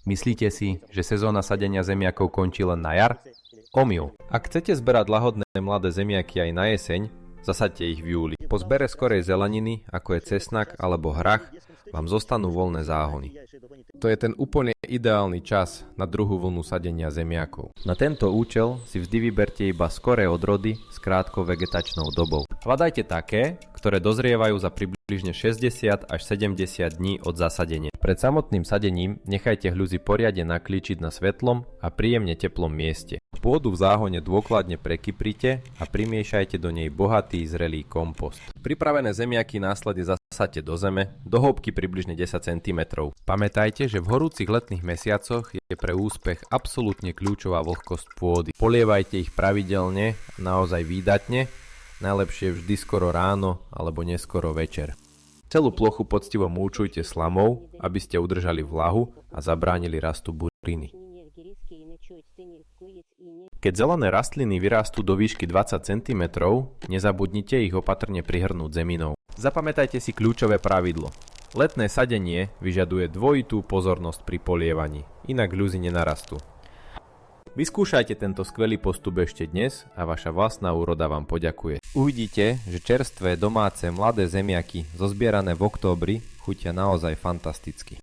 Myslíte si, že sezóna sadenia zemiakov končí len na jar? Omyl. Ak chcete zberať lahodné mladé zemiaky aj na jeseň, zasaďte ich v júli. Po zbere skorej zeleniny, ako je cesnak alebo hrach, vám zostanú voľné záhony. To je ten úplne ideálny čas na druhú vlnu sadenia zemiakov. Na tento účel si vždy vyberte iba skoré odrody s krátkou vegetačnou dobou. Hľadajte také, ktoré dozrievajú za približne 60 až 70 dní od zasadenia. Pred samotným sadením nechajte hľuzy poriadne naklíčiť na svetlom a príjemne teplom mieste. Pôdu v záhone dôkladne prekyprite a primiešajte do nej bohatý zrelý kompost. Pripravené zemiaky následne zasaďte do zeme do hĺbky približne 10 cm. Pamätajte, že v horúcich letných mesiacoch je pre úspech absolútne kľúčová vlhkosť pôdy. Polievajte ich pravidelne, naozaj výdatne, najlepšie vždy skoro ráno alebo neskoro večer. Celú plochu poctivo mulčujte slamou, aby ste udržali vlahu a zabránili rastu buriny. Keď zelené rastliny vyrástú do výšky 20 cm, nezabudnite ich opatrne prihrnúť zeminou. Zapamätajte si kľúčové pravidlo. Letné sadenie vyžaduje dvojitú pozornosť pri polievaní, inak hľuzy nenarastú. Vyskúšajte tento skvelý postup ešte dnes a vaša vlastná úroda vám poďakuje. Uvidíte, že čerstvé domáce mladé zemiaky zozbierané v októbri chutia naozaj fantasticky.